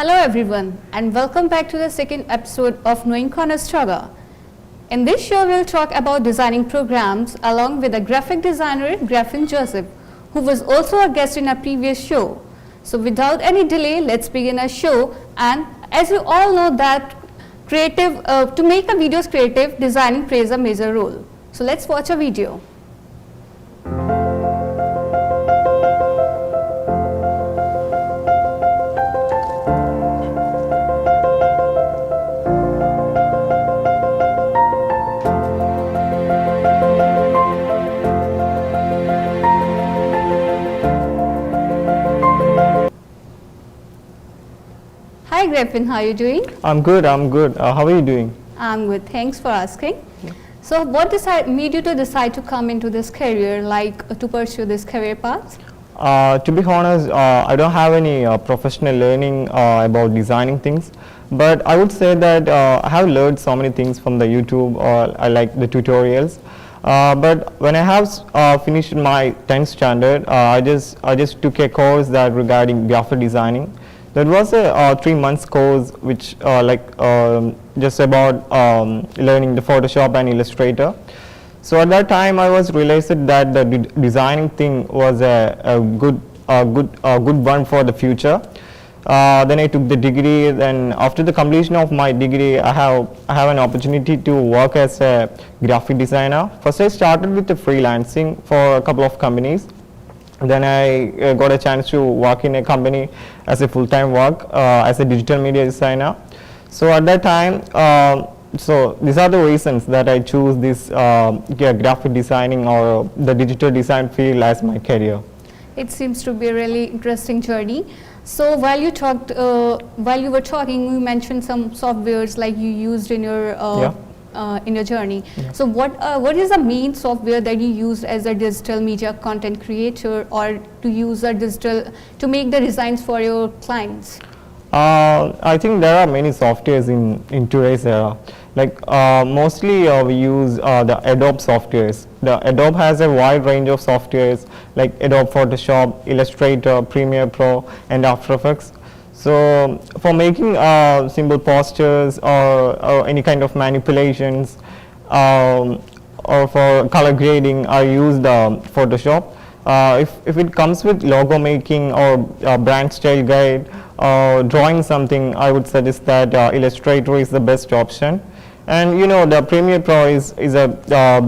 Hello everyone and welcome back to the second episode of Knowing Conestoga. In this show we'll talk about designing programs along with a graphic designer, Griffin Joseph, who was also a guest in our previous show. So without any delay, let's begin our show. And as you all know that to make a videos creative, designing plays a major role. So let's watch a video. Hi Griffin, how are you doing? I'm good. How are you doing? I'm good, thanks for asking. So what made you to decide to come into this career, to pursue this career path? To be honest, I don't have any professional learning about designing things, but I would say that I have learned so many things from the YouTube, or I like the tutorials. But when I have finished my 10th standard, I just took a course that regarding graphic designing. That was a 3 months course which just about learning the Photoshop and Illustrator. So at that time I was realized that the designing thing was a good one for the future. Then I took the degree. Then after the completion of my degree, I have an opportunity to work as a graphic designer. First I started with the freelancing for a couple of companies. Then I got a chance to work in a company as a full-time work as a digital media designer. So at that time, so these are the reasons that I choose this graphic designing or the digital design field as my career. It seems to be a really interesting journey. So while you were talking, you mentioned some softwares like you used in your journey. Yeah. So what is the main software that you use as a digital media content creator, or to make the designs for your clients? I think there are many softwares in today's era. Mostly we use the Adobe softwares. The Adobe has a wide range of softwares like Adobe Photoshop, Illustrator, Premiere Pro, and After Effects. So for making simple posters or any kind of manipulations or for color grading, I use the Photoshop. If it comes with logo making or brand style guide or drawing something, I would suggest that Illustrator is the best option. And you know, the Premiere Pro is a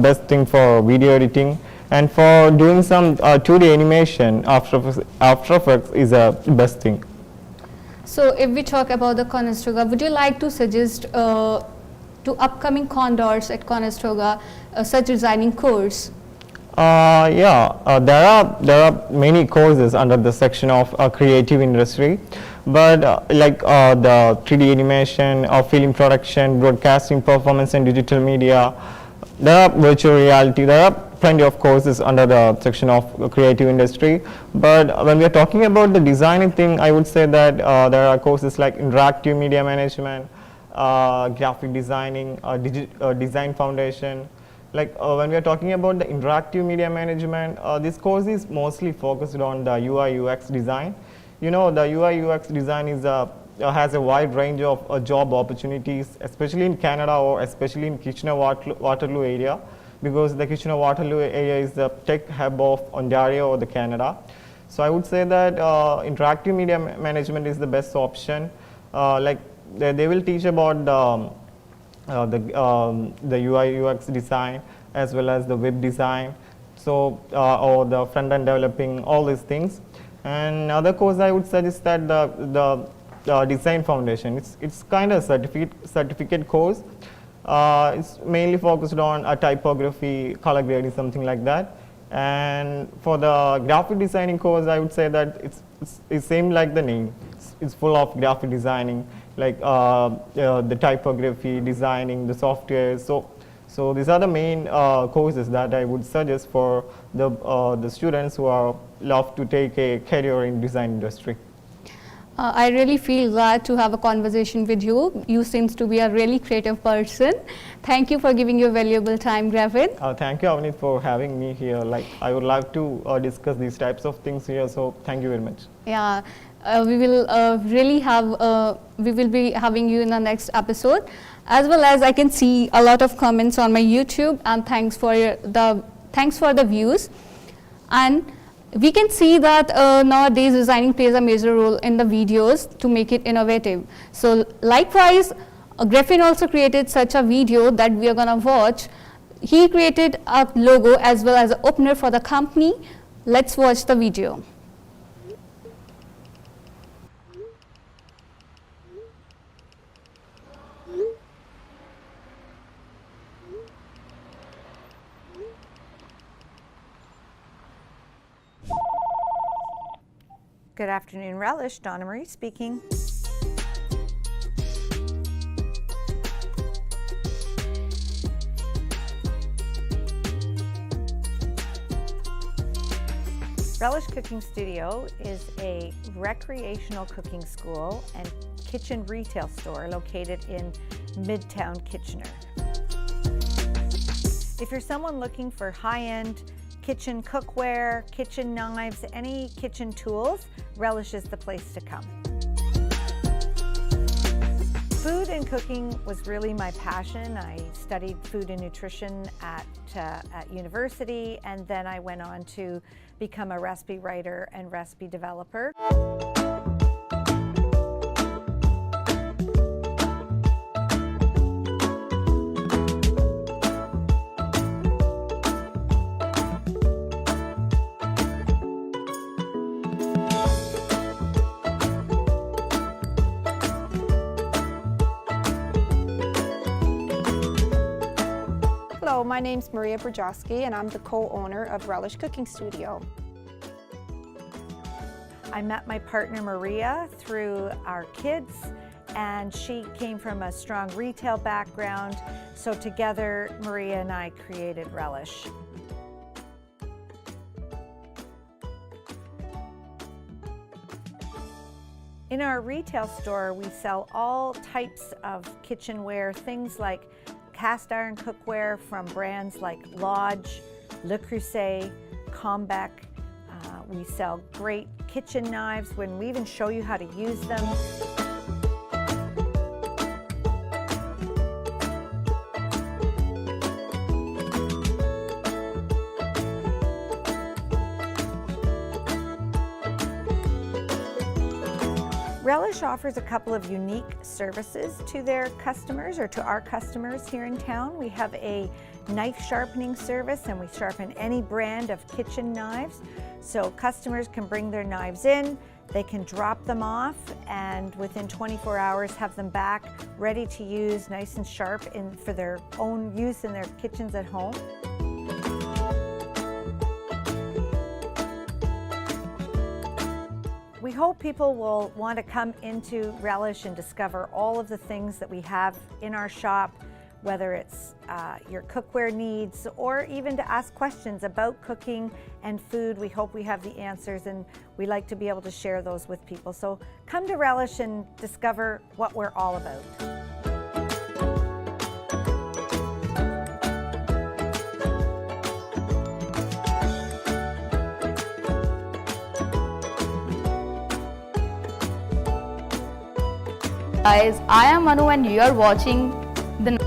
best thing for video editing. And for doing some 2D animation, After Effects is a best thing. So if we talk about the Conestoga, would you like to suggest to upcoming condors at Conestoga such designing course? There are many courses under the section of creative industry, but the 3D animation or film production, broadcasting, performance and digital media, there are virtual reality, there are plenty of courses under the section of creative industry. But when we are talking about the designing thing, I would say that there are courses like interactive media management, graphic designing, design foundation. When we are talking about the interactive media management, this course is mostly focused on the UI UX design. You know, the UI UX design has a wide range of job opportunities, especially in Canada or especially in Kitchener-Waterloo area, because the Kitchener-Waterloo area is the tech hub of Ontario or the Canada. So I would say that interactive media management is the best option. They will teach about the UI UX design as well as the web design, so or the front end developing, all these things. And another course I would suggest that the design foundation. It's kind of certificate course. It's mainly focused on typography, color grading, something like that. And for the graphic designing course, I would say that it's same like the name. It's full of graphic designing, the typography, designing, the software. So these are the main courses that I would suggest for the students who love to take a career in design industry. I really feel glad to have a conversation with you. You seems to be a really creative person. Thank you for giving your valuable time, Griffin. Thank you, Avneet, for having me here. I would like to discuss these types of things here, so thank you very much. Yeah, we will we will be having you in the next episode. As well as I can see a lot of comments on my YouTube, and thanks for the views. And we can see that nowadays designing plays a major role in the videos to make it innovative. So likewise, Griffin also created such a video that we are going to watch. He created a logo as well as an opener for the company. Let's watch the video. Good afternoon, Relish. Donna Marie speaking. Relish Cooking Studio is a recreational cooking school and kitchen retail store located in Midtown Kitchener. If you're someone looking for high-end kitchen cookware, kitchen knives, any kitchen tools, Relish is the place to come. Food and cooking was really my passion. I studied food and nutrition at university, and then I went on to become a recipe writer and recipe developer. Hello, my name's Maria Brzezinski and I'm the co-owner of Relish Cooking Studio. I met my partner Maria through our kids, and she came from a strong retail background, so together Maria and I created Relish. In our retail store, we sell all types of kitchenware, things like cast iron cookware from brands like Lodge, Le Creuset, Combec. We sell great kitchen knives when we even show you how to use them. Relish offers a couple of unique services to their customers, or to our customers here in town. We have a knife sharpening service, and we sharpen any brand of kitchen knives. So customers can bring their knives in, they can drop them off, and within 24 hours have them back ready to use, nice and sharp for their own use in their kitchens at home. We hope people will want to come into Relish and discover all of the things that we have in our shop, whether it's your cookware needs or even to ask questions about cooking and food. We hope we have the answers, and we like to be able to share those with people. So come to Relish and discover what we're all about. Guys, I am Manu and you are watching the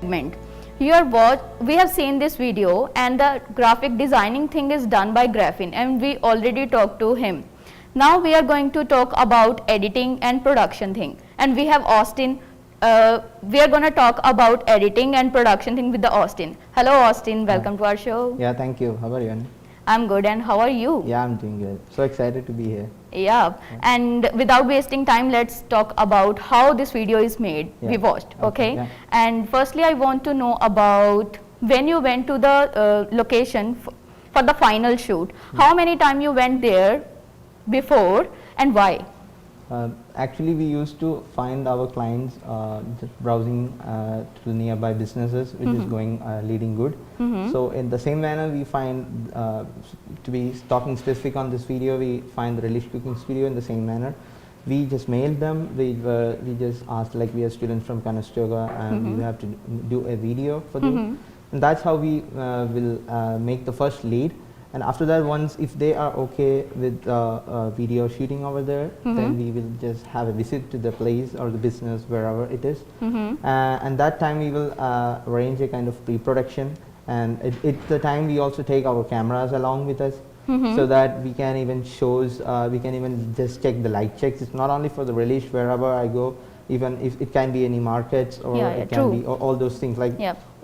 segment. We have seen this video, and the graphic designing thing is done by Griffin, and we already talked to him. Now we are going to talk about editing and production thing, and we have Austin. We are going to talk about editing and production thing with the Austin. Hello Austin, welcome to our show. Yeah, thank you. How are you? I'm good, and how are you? Yeah, I'm doing good. So excited to be here. Yeah, and without wasting time, let's talk about how this video is made. Yeah. We watched, okay? Yeah. And firstly, I want to know about when you went to the location for the final shoot. How many times you went there before, and why? Actually, we used to find our clients just browsing to nearby businesses, which is going leading good. So in the same manner, we find, to be talking specific on this video, we find the Relish Cooking Studio in the same manner. We just mailed them. We just asked, like, we are students from Conestoga, and we have to do a video for them. And that's how we will make the first lead. And after that, once if they are okay with video shooting over there, then we will just have a visit to the place or the business wherever it is. And that time we will arrange a kind of pre-production, and at the time we also take our cameras along with us, so that we can even we can even just check the light checks. It's not only for the release wherever I go, even if it can be any markets or it can be all those things, like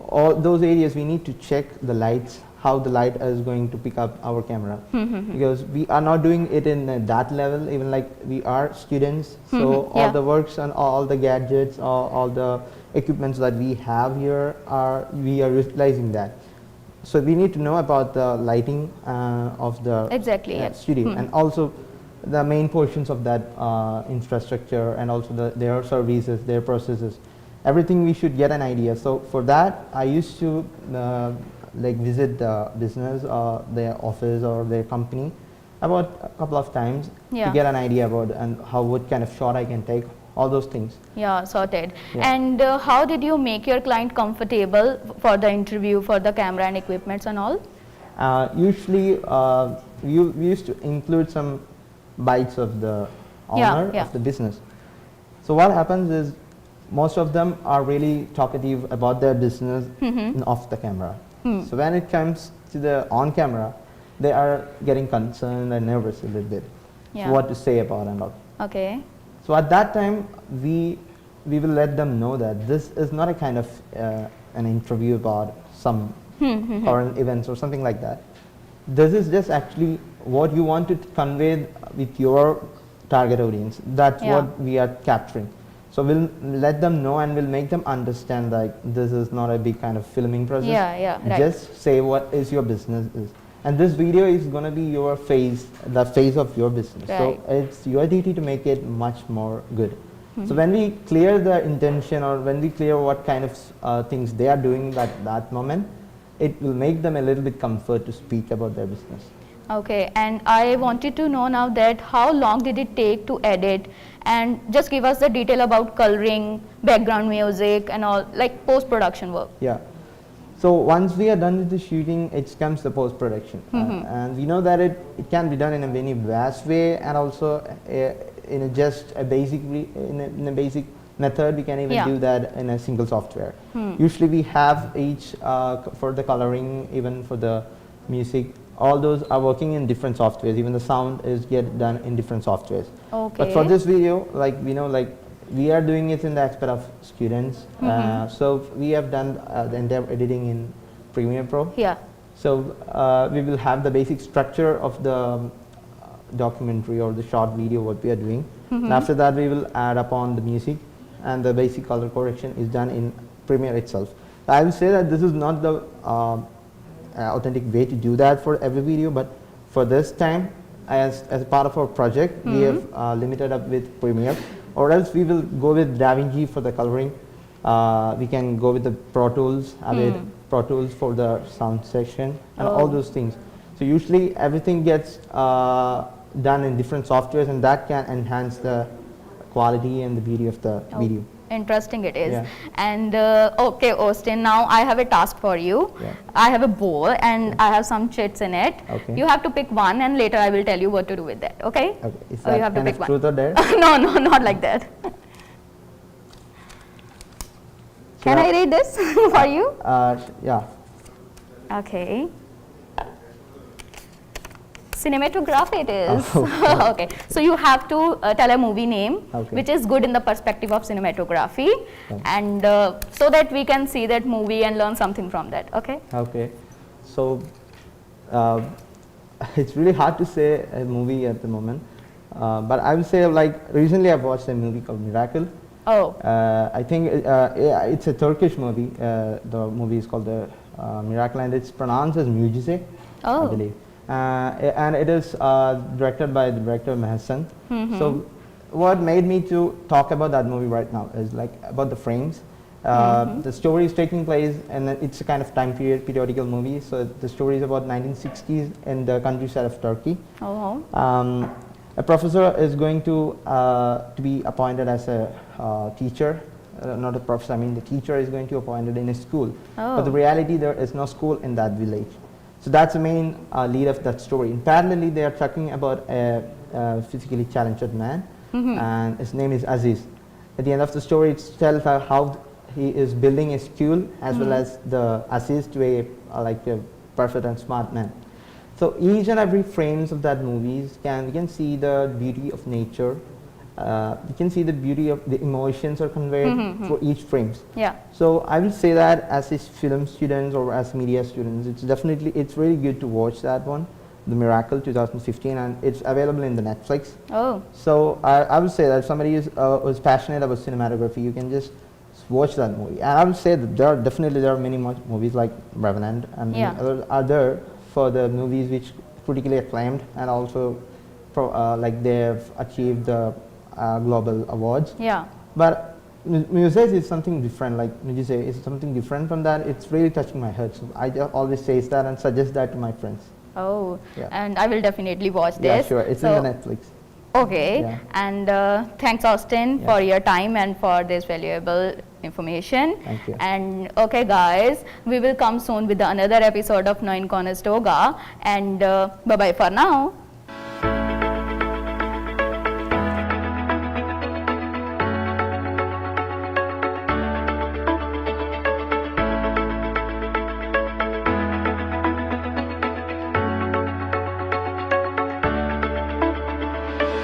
all those areas we need to check the lights, how the light is going to pick up our camera, because we are not doing it in that level, even like we are students, so all the works and all the gadgets, all the equipments that we have here we are utilizing that. So we need to know about the lighting of the studio, and also the main portions of that infrastructure, and also their services, their processes, everything we should get an idea. So for that I used to like visit the business or their office or their company about a couple of times to get an idea about and what kind of shot I can take, all those things. Yeah, sorted. And how did you make your client comfortable for the interview, for the camera and equipments and all? Usually we used to include some bites of the owner of the business. So what happens is most of them are really talkative about their business off the camera. So when it comes to the on camera, they are getting concerned and nervous a little bit. So what to say about and all. Okay. So at that time we will let them know that this is not a kind of an interview about some current events or something like that. This is just actually what you want to convey with your target audience. That's what we are capturing. So we'll let them know and we'll make them understand like this is not a big kind of filming process. Just say what is your business is. And this video is going to be your face, the face of your business. So it's your duty to make it much more good. So when we clear the intention, or when we clear what kind of things they are doing at that moment, it will make them a little bit comfort to speak about their business. Okay, and I wanted to know now that how long did it take to edit, and just give us the detail about coloring, background music and all, like post-production work. Yeah. So once we are done with the shooting, it comes the post-production. And we know that it can be done in a very vast way, and also in a just a basic, in a basic method, we can even do that in a single software. Usually we have each for the coloring, even for the music, all those are working in different softwares. Even the sound is get done in different softwares. Okay. But for this video, like we know, like we are doing it in the aspect of students. So we have done the entire editing in Premiere Pro. Yeah. So we will have the basic structure of the documentary or the short video what we are doing. And after that we will add upon the music, and the basic color correction is done in Premiere itself. I will say that this is not the authentic way to do that for every video, but for this time, as part of our project, we have limited up with Premiere, or else we will go with DaVinci for the coloring. We can go with the Pro Tools, Pro Tools for the sound section, and all those things. So usually everything gets done in different softwares, and that can enhance the quality and the beauty of the video. Interesting it is. And okay, Austin, now I have a task for you. I have a bowl and I have some chits in it. You have to pick one, and later I will tell you what to do with that. Okay? Is that you have to kind pick of one. truth or dare? No, not like that. Can I read this for you? Yeah. Okay. Cinematography it is. Okay. So you have to tell a movie name which is good in the perspective of cinematography, and so that we can see that movie and learn something from that. Okay. Okay. So it's really hard to say a movie at the moment, but I would say, like, recently I've watched a movie called Miracle. I think it's a Turkish movie. The movie is called Miracle, and it's pronounced as Mucize, I believe. And it is directed by the director Mehsan. So what made me to talk about that movie right now is like about the frames. The story is taking place, and it's a kind of time period periodical movie. So the story is about 1960s in the countryside of Turkey. A professor is going to be appointed as a teacher. Not a professor, I mean the teacher is going to be appointed in a school. But the reality, there is no school in that village. So that's the main lead of that story. In parallelly, they are talking about a physically challenged man, and his name is Aziz. At the end of the story, it tells how he is building a school as well as the Aziz to like a perfect and smart man. So each and every frames of that movies we can see the beauty of nature. You can see the beauty of the emotions are conveyed for each frames. Yeah. So I will say that as a film students or as media students, it's really good to watch that one, The Miracle 2015, and it's available in the Netflix. Oh. So I would say that if somebody is passionate about cinematography, you can just watch that movie. And I would say that there are many more movies like Revenant and many other for the movies which critically acclaimed and also like they have achieved the global awards. Yeah. But music is something different. Like you say, it's something different from that. It's really touching my heart. So I just always say that and suggest that to my friends. Oh. Yeah. And I will definitely watch Yeah, this. sure. It's So- in the Netflix. Okay, Yeah. and thanks Austin Yeah. for your time and for this valuable information. Thank you. And okay guys, we will come soon with another episode of Knowing Conestoga, and bye bye for now.